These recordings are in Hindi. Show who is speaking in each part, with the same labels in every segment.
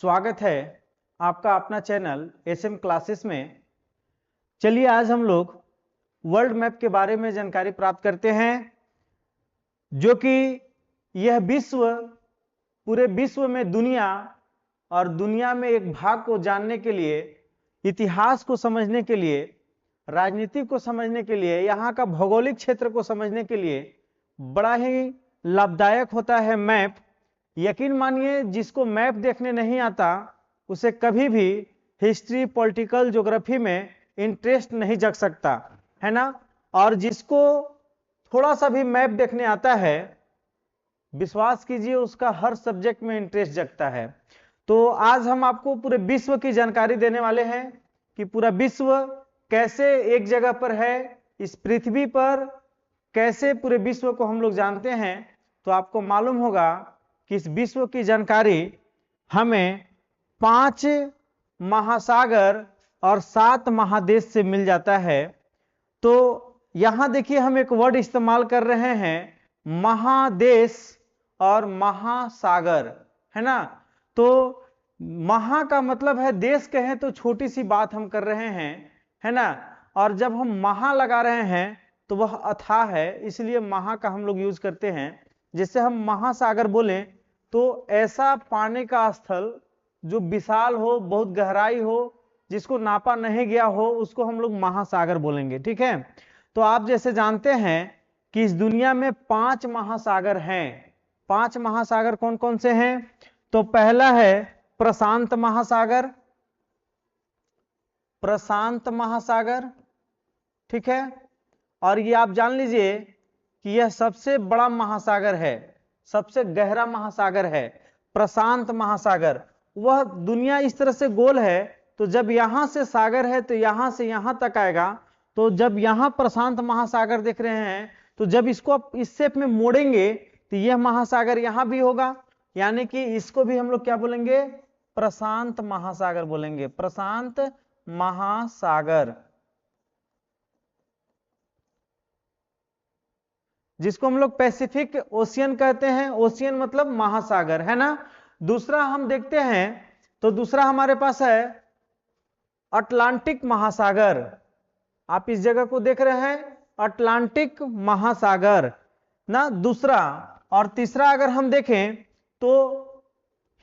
Speaker 1: स्वागत है आपका अपना चैनल एसएम क्लासेस में। चलिए आज हम लोग वर्ल्ड मैप के बारे में जानकारी प्राप्त करते हैं, जो कि यह पूरे विश्व में दुनिया और दुनिया में एक भाग को जानने के लिए, इतिहास को समझने के लिए, राजनीति को समझने के लिए, यहाँ का भौगोलिक क्षेत्र को समझने के लिए बड़ा ही लाभदायक होता है मैप। यकीन मानिए, जिसको मैप देखने नहीं आता उसे कभी भी हिस्ट्री, पॉलिटिकल, ज्योग्राफी में इंटरेस्ट नहीं जग सकता, है ना। और जिसको थोड़ा सा भी मैप देखने आता है, विश्वास कीजिए उसका हर सब्जेक्ट में इंटरेस्ट जगता है। तो आज हम आपको पूरे विश्व की जानकारी देने वाले हैं कि पूरा विश्व कैसे एक जगह पर है, इस पृथ्वी पर कैसे पूरे विश्व को हम लोग जानते हैं। तो आपको मालूम होगा कि इस विश्व की जानकारी हमें 5 महासागर और 7 महादेश से मिल जाता है। तो यहां देखिए हम एक वर्ड इस्तेमाल कर रहे हैं, महादेश और महासागर, है ना। तो महा का मतलब है देश कहें तो छोटी सी बात हम कर रहे हैं, है ना। और जब हम महा लगा रहे हैं तो वह अथाह है, इसलिए महा का हम लोग यूज करते हैं। जिससे हम महासागर बोलें तो ऐसा पानी का स्थल जो विशाल हो, बहुत गहराई हो, जिसको नापा नहीं गया हो, उसको हम लोग महासागर बोलेंगे, ठीक है। तो आप जैसे जानते हैं कि इस दुनिया में 5 महासागर हैं। 5 महासागर कौन कौन से हैं? तो पहला है प्रशांत महासागर, प्रशांत महासागर, ठीक है। और ये आप जान लीजिए कि यह सबसे बड़ा महासागर है, सबसे गहरा महासागर है प्रशांत महासागर। वह दुनिया इस तरह से गोल है, तो जब यहां से सागर है तो यहां से यहां तक आएगा। तो जब यहां प्रशांत महासागर देख रहे हैं, तो जब इसको आप इस शेप में मोड़ेंगे तो यह महासागर यहां भी होगा, यानी कि इसको भी हम लोग क्या बोलेंगे? प्रशांत महासागर बोलेंगे, प्रशांत महासागर, जिसको हम लोग पैसिफिक ओशियन कहते हैं। ओशियन मतलब महासागर, है ना। दूसरा हम देखते हैं तो दूसरा हमारे पास है अटलांटिक महासागर। आप इस जगह को देख रहे हैं, अटलांटिक महासागर ना, दूसरा। और तीसरा अगर हम देखें तो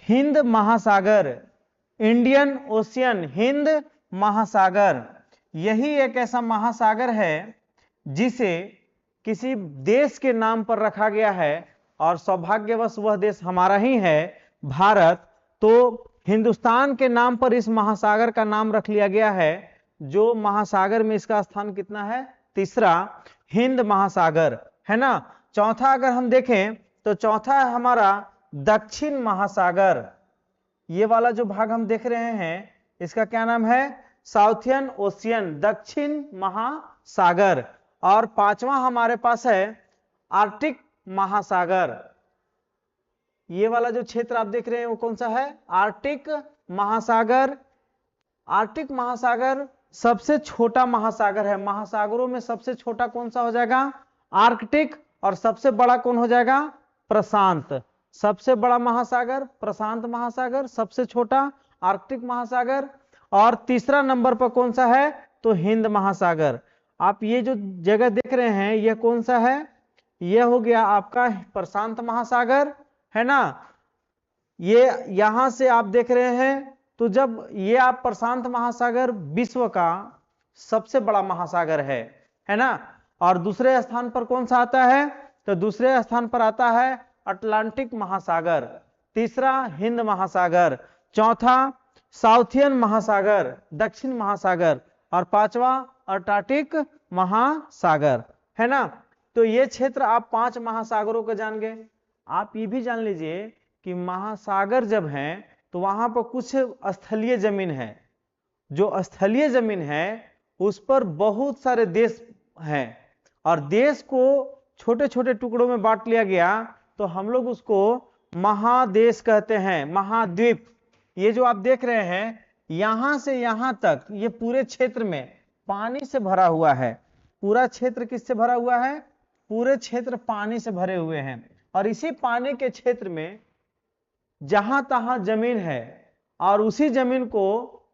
Speaker 1: हिंद महासागर, इंडियन ओशियन, हिंद महासागर। यही एक ऐसा महासागर है जिसे किसी देश के नाम पर रखा गया है, और सौभाग्यवश वह देश हमारा ही है, भारत। तो हिंदुस्तान के नाम पर इस महासागर का नाम रख लिया गया है, जो महासागर में इसका स्थान कितना है? तीसरा, हिंद महासागर, है ना। चौथा अगर हम देखें तो चौथा है हमारा दक्षिण महासागर। ये वाला जो भाग हम देख रहे हैं इसका क्या नाम है? साउथियन ओशियन, दक्षिण महासागर। और पांचवा हमारे पास है आर्कटिक महासागर। ये वाला जो क्षेत्र आप देख रहे हैं वो कौन सा है? आर्कटिक महासागर। आर्कटिक महासागर सबसे छोटा महासागर है। महासागरों में सबसे छोटा कौन सा हो जाएगा? आर्कटिक। और सबसे बड़ा कौन हो जाएगा? प्रशांत। सबसे बड़ा महासागर प्रशांत महासागर, सबसे छोटा आर्कटिक महासागर। और तीसरा नंबर पर कौन सा है? तो हिंद महासागर। आप ये जो जगह देख रहे हैं यह कौन सा है? यह हो गया आपका प्रशांत महासागर, है ना। ये यहां से आप देख रहे हैं, तो जब ये आप प्रशांत महासागर विश्व का सबसे बड़ा महासागर है ना। और दूसरे स्थान पर कौन सा आता है? तो दूसरे स्थान पर आता है अटलांटिक महासागर, तीसरा हिंद महासागर, चौथा साउथियन महासागर, दक्षिण महासागर, और पांचवा अंटार्कटिक महासागर, है ना। तो ये क्षेत्र आप 5 महासागरों को जान गए। आप ये भी जान लीजिए कि महासागर जब हैं तो वहां पर कुछ स्थलीय जमीन है। जो स्थलीय जमीन है उस पर बहुत सारे देश हैं, और देश को छोटे छोटे टुकड़ों में बांट लिया गया, तो हम लोग उसको महादेश कहते हैं, महाद्वीप। ये जो आप देख रहे हैं यहां से यहां तक ये पूरे क्षेत्र में पानी से भरा हुआ है। पूरा क्षेत्र किससे भरा हुआ है? पूरे क्षेत्र पानी से भरे हुए हैं। और इसी पानी के क्षेत्र में जहां तहां जमीन है, और उसी जमीन को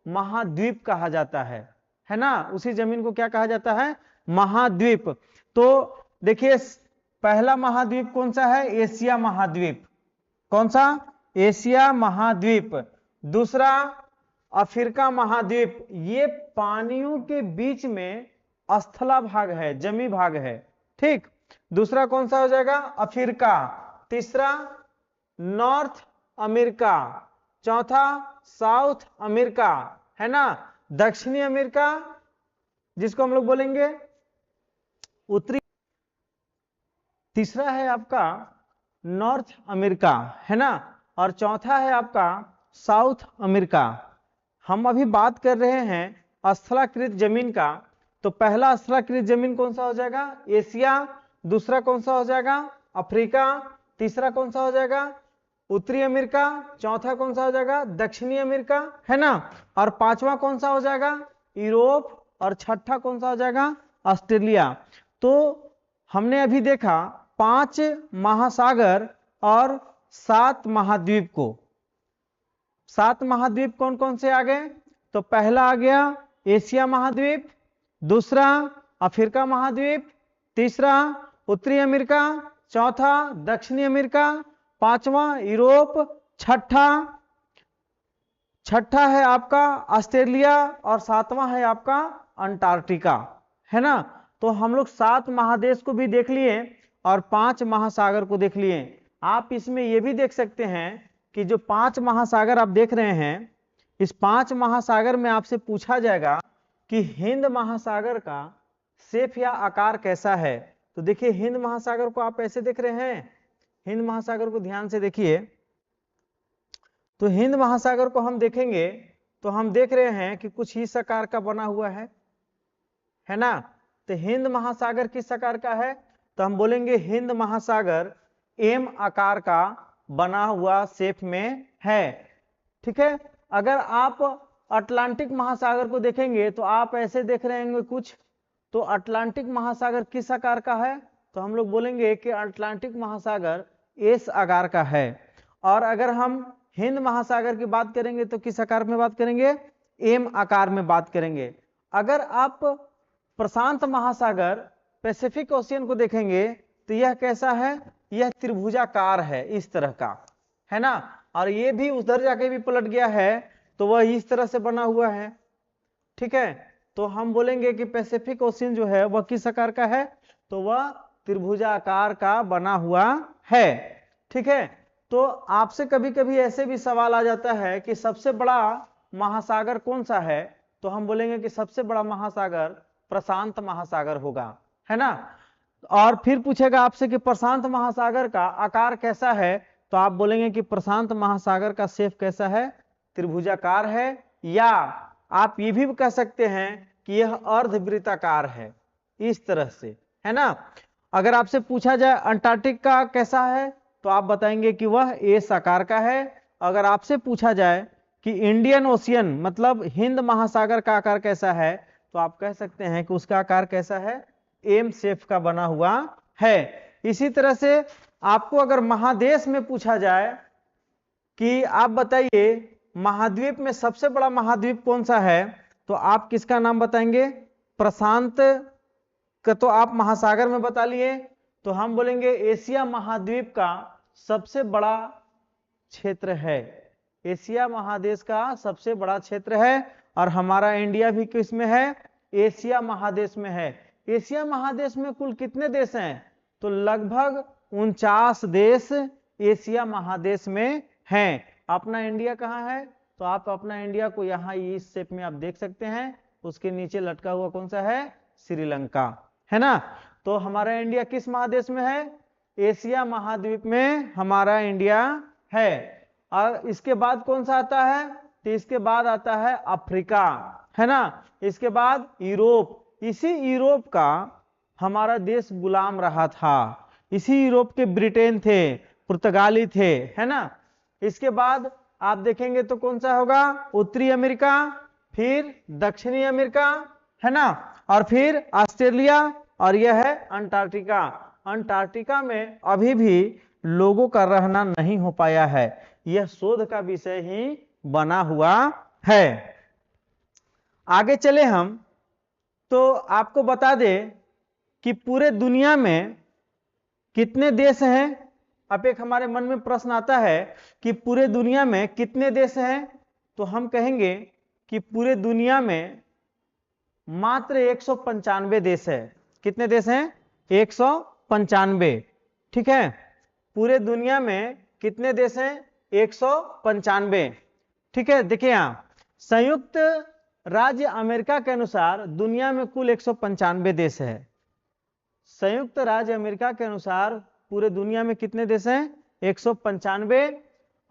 Speaker 1: महाद्वीप कहा जाता है ना। उसी जमीन को क्या कहा जाता है? महाद्वीप। तो देखिए पहला महाद्वीप कौन सा है? एशिया महाद्वीप। कौन सा? एशिया महाद्वीप। दूसरा अफ्रीका महाद्वीप, ये पानियों के बीच में स्थला भाग है, जमी भाग है, ठीक। दूसरा कौन सा हो जाएगा? अफ्रीका। तीसरा नॉर्थ अमेरिका। चौथा साउथ अमेरिका, है ना। दक्षिणी अमेरिका जिसको हम लोग बोलेंगे उत्तरी। तीसरा है आपका नॉर्थ अमेरिका, है ना। और चौथा है आपका साउथ अमेरिका। हम अभी बात कर रहे हैं स्थलाकृत जमीन का, तो पहला स्थलाकृत जमीन कौन सा हो जाएगा? एशिया। दूसरा कौन सा हो जाएगा? अफ्रीका। तीसरा कौन सा हो जाएगा? उत्तरी अमेरिका। चौथा कौन सा हो जाएगा? दक्षिणी अमेरिका, है ना। और पांचवा कौन सा हो जाएगा? यूरोप। और छठा कौन सा हो जाएगा? ऑस्ट्रेलिया। तो हमने अभी देखा 5 महासागर और 7 महाद्वीप को। 7 महाद्वीप कौन कौन से आ गए? तो पहला आ गया एशिया महाद्वीप, दूसरा अफ्रीका महाद्वीप, तीसरा उत्तरी अमेरिका, चौथा दक्षिणी अमेरिका, पांचवा यूरोप, छठा है आपका ऑस्ट्रेलिया और सातवां है आपका अंटार्कटिका, है ना। तो हम लोग 7 महादेश को भी देख लिए और 5 महासागर को देख लिए। आप इसमें यह भी देख सकते हैं कि जो 5 महासागर आप देख रहे हैं, इस 5 महासागर में आपसे पूछा जाएगा कि हिंद महासागर का शेप या आकार कैसा है। तो देखिए हिंद महासागर को आप ऐसे देख रहे हैं, हिंद महासागर को ध्यान से देखिए। तो हिंद महासागर को हम देखेंगे तो हम देख रहे हैं कि कुछ इस आकार का बना हुआ है ना। तो हिंद महासागर किस आकार का है? तो हम बोलेंगे हिंद महासागर एम आकार का बना हुआ शेप में है, ठीक है। अगर आप अटलांटिक महासागर को देखेंगे तो आप ऐसे देख रहे होंगे कुछ। तो अटलांटिक महासागर किस आकार का है? तो हम लोग बोलेंगे कि अटलांटिक महासागर एस आकार का है। और अगर हम हिंद महासागर की बात करेंगे तो किस आकार में बात करेंगे? एम आकार में बात करेंगे। अगर आप प्रशांत महासागर पैसिफिक ओशियन को देखेंगे तो यह कैसा है? यह त्रिभुजाकार है, इस तरह का, है ना। और ये भी उधर जाके भी पलट गया है तो वह इस तरह से बना हुआ है, ठीक है। तो हम बोलेंगे कि पैसिफिक ओशियन जो है वह किस आकार का है? तो वह त्रिभुजाकार का बना हुआ है, ठीक है। तो आपसे कभी कभी ऐसे भी सवाल आ जाता है कि सबसे बड़ा महासागर कौन सा है? तो हम बोलेंगे कि सबसे बड़ा महासागर प्रशांत महासागर होगा, है ना। और फिर पूछेगा आपसे कि प्रशांत महासागर का आकार कैसा है? तो आप बोलेंगे कि प्रशांत महासागर का शेप कैसा है? त्रिभुजाकार है, या आप ये भी कह सकते हैं कि यह अर्धवृत्ताकार है, इस तरह से, है ना। अगर आपसे पूछा जाए अंटार्कटिका कैसा है तो आप बताएंगे कि वह एस आकार का है। अगर आपसे पूछा जाए कि इंडियन ओशियन मतलब हिंद महासागर का आकार कैसा है तो आप कह सकते हैं कि उसका आकार कैसा है? एम शेप का बना हुआ है। इसी तरह से आपको अगर महादेश में पूछा जाए कि आप बताइए महाद्वीप में सबसे बड़ा महाद्वीप कौन सा है, तो आप किसका नाम बताएंगे? प्रशांत का तो आप महासागर में बता लिए, तो हम बोलेंगे एशिया महाद्वीप का सबसे बड़ा क्षेत्र है, एशिया महादेश का सबसे बड़ा क्षेत्र है। और हमारा इंडिया भी किस में है? एशिया महादेश में है। एशिया महादेश में कुल कितने देश हैं? तो लगभग 49 देश एशिया महादेश में हैं। अपना इंडिया कहाँ है? तो आप अपना इंडिया को यहाँ इस शेप में आप देख सकते हैं, उसके नीचे लटका हुआ कौन सा है? श्रीलंका, है ना। तो हमारा इंडिया किस महादेश में है? एशिया महाद्वीप में हमारा इंडिया है। और इसके बाद कौन सा आता है? तो इसके बाद आता है अफ्रीका, है ना। इसके बाद यूरोप। इसी यूरोप का हमारा देश गुलाम रहा था, इसी यूरोप के ब्रिटेन थे, पुर्तगाली थे, है ना। इसके बाद आप देखेंगे तो कौन सा होगा? उत्तरी अमेरिका, फिर दक्षिणी अमेरिका, है ना, और फिर ऑस्ट्रेलिया, और यह है अंटार्कटिका। अंटार्कटिका में अभी भी लोगों का रहना नहीं हो पाया है, यह शोध का विषय ही बना हुआ है। आगे चले हम तो आपको बता दें कि पूरे दुनिया में कितने देश हैं। अब एक हमारे मन में प्रश्न आता है कि पूरे दुनिया में कितने देश हैं, तो हम कहेंगे कि पूरे दुनिया में मात्र 195 देश है। कितने देश हैं? 195। ठीक है, पूरे दुनिया में कितने देश हैं? 195। ठीक है, देखिए यहां संयुक्त राज्य अमेरिका के अनुसार दुनिया में कुल 195 देश है। संयुक्त राज्य अमेरिका के अनुसार पूरे दुनिया में कितने देश हैं? 195।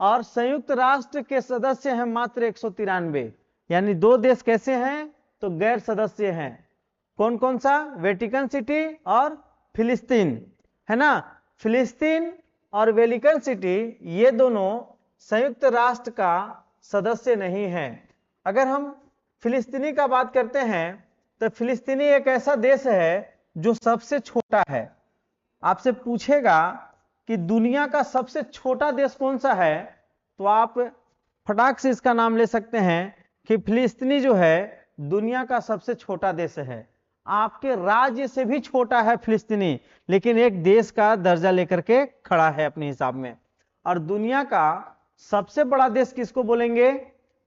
Speaker 1: और संयुक्त राष्ट्र के सदस्य हैं मात्र 193। यानी दो देश कैसे हैं? तो गैर सदस्य हैं। कौन कौन सा? वेटिकन सिटी और फिलिस्तीन, है ना। फिलिस्तीन और वेटिकन सिटी ये दोनों संयुक्त राष्ट्र का सदस्य नहीं है। अगर हम फिलिस्तीनी का बात करते हैं तो फिलिस्तीनी एक ऐसा देश है जो सबसे छोटा है। आपसे पूछेगा कि दुनिया का सबसे छोटा देश कौन सा है, तो आप फटाक से इसका नाम ले सकते हैं कि फिलिस्तीनी जो है दुनिया का सबसे छोटा देश है। आपके राज्य से भी छोटा है फिलिस्तीनी, लेकिन एक देश का दर्जा लेकर के खड़ा है अपने हिसाब में। और दुनिया का सबसे बड़ा देश किसको बोलेंगे?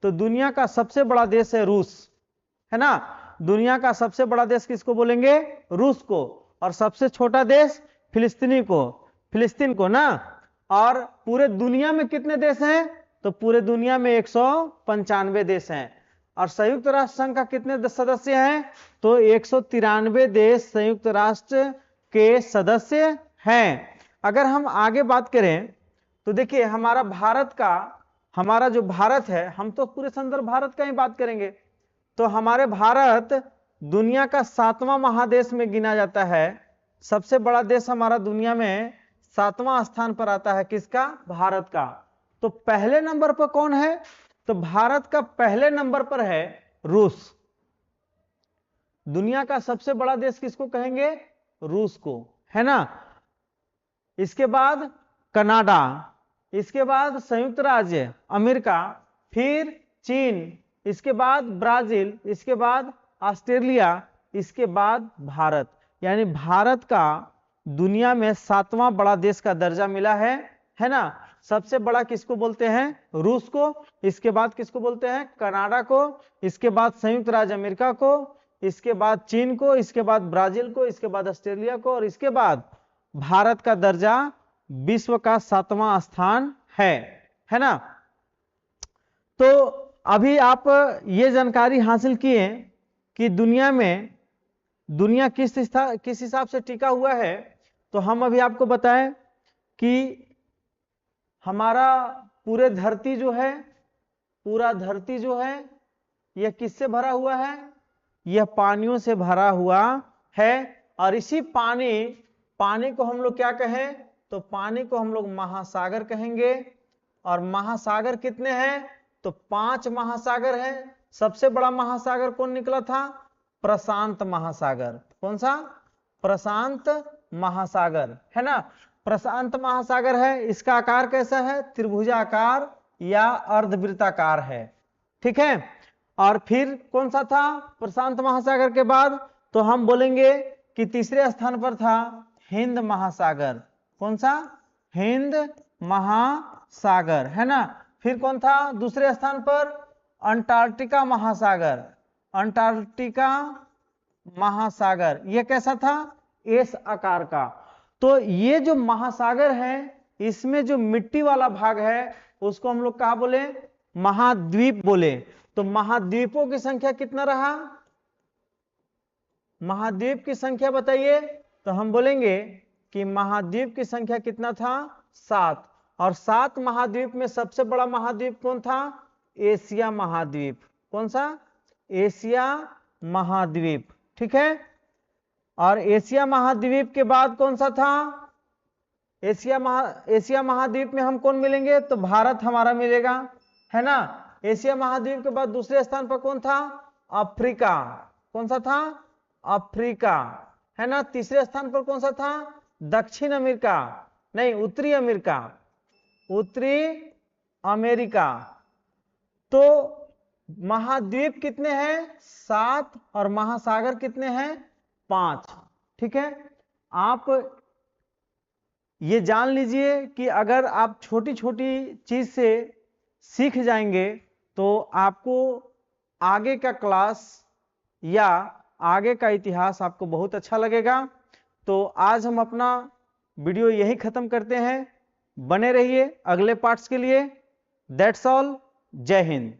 Speaker 1: तो दुनिया का सबसे बड़ा देश है रूस, है ना। दुनिया का सबसे बड़ा देश किसको बोलेंगे? रूस को। और सबसे छोटा देश फिलिस्तीन को ना। और पूरे दुनिया में कितने देश हैं? तो पूरे दुनिया में 195 देश हैं। और संयुक्त राष्ट्र संघ का कितने सदस्य हैं? तो 193 देश संयुक्त राष्ट्र के सदस्य हैं। अगर हम आगे बात करें तो देखिए हमारा जो भारत है, हम तो पूरे संदर्भ भारत का ही बात करेंगे, तो हमारे भारत दुनिया का 7वां महादेश में गिना जाता है। सबसे बड़ा देश हमारा दुनिया में 7वां स्थान पर आता है। किसका? भारत का। तो पहले नंबर पर कौन है? तो भारत का पहले नंबर पर है रूस। दुनिया का सबसे बड़ा देश किसको कहेंगे? रूस को, है ना। इसके बाद कनाडा, इसके बाद संयुक्त राज्य अमेरिका, फिर चीन, इसके बाद ब्राजील, इसके बाद ऑस्ट्रेलिया, इसके बाद भारत। यानी भारत का दुनिया में 7वां बड़ा देश का दर्जा मिला है ना। सबसे बड़ा किसको बोलते हैं? रूस को। इसके बाद किसको बोलते हैं? कनाडा को। इसके बाद संयुक्त राज्य अमेरिका को, इसके बाद चीन को, इसके बाद ब्राजील को, इसके बाद ऑस्ट्रेलिया को, और इसके बाद भारत का दर्जा विश्व का 7वां स्थान है ना। तो अभी आप ये जानकारी हासिल किए कि दुनिया किस हिसाब से टिका हुआ है। तो हम अभी आपको बताएं कि हमारा पूरा धरती जो है यह किससे भरा हुआ है? यह पानियों से भरा हुआ है। और इसी पानी को हम लोग क्या कहें? तो पानी को हम लोग महासागर कहेंगे। और महासागर कितने हैं? तो 5 महासागर हैं। सबसे बड़ा महासागर कौन निकला था? प्रशांत महासागर। कौन सा? प्रशांत महासागर, है ना। प्रशांत महासागर है। इसका आकार कैसा है? त्रिभुजाकार या अर्धवृत्ताकार है। ठीक है। और फिर कौन सा था प्रशांत महासागर के बाद? तो हम बोलेंगे कि तीसरे स्थान पर था हिंद महासागर। कौन सा? हिंद महासागर, है ना। फिर कौन था दूसरे स्थान पर? अंटार्कटिका महासागर। अंटार्कटिका महासागर ये कैसा था? एस आकार का। तो ये जो महासागर है, इसमें जो मिट्टी वाला भाग है उसको हम लोग क्या बोले? महाद्वीप बोले। तो महाद्वीपों की संख्या कितना रहा? महाद्वीप की संख्या बताइए। तो हम बोलेंगे कि महाद्वीप की संख्या कितना था? 7। और 7 महाद्वीप में सबसे बड़ा महाद्वीप कौन था? एशिया महाद्वीप। कौन सा? एशिया महाद्वीप। ठीक है। और एशिया महाद्वीप के बाद कौन सा था? एशिया महाद्वीप में हम कौन मिलेंगे? तो भारत हमारा मिलेगा, है ना। एशिया महाद्वीप के बाद दूसरे स्थान पर कौन था? अफ्रीका। कौन सा था? अफ्रीका, है ना। तीसरे स्थान पर कौन सा था? दक्षिण अमेरिका, नहीं उत्तरी अमेरिका। उत्तरी अमेरिका। तो महाद्वीप कितने हैं? 7 और महासागर कितने हैं? 5। ठीक है, आप ये जान लीजिए कि अगर आप छोटी छोटी चीज से सीख जाएंगे तो आपको आगे का क्लास या आगे का इतिहास आपको बहुत अच्छा लगेगा। तो आज हम अपना वीडियो यही खत्म करते हैं। बने रहिए अगले पार्ट्स के लिए। That's all. जय हिंद।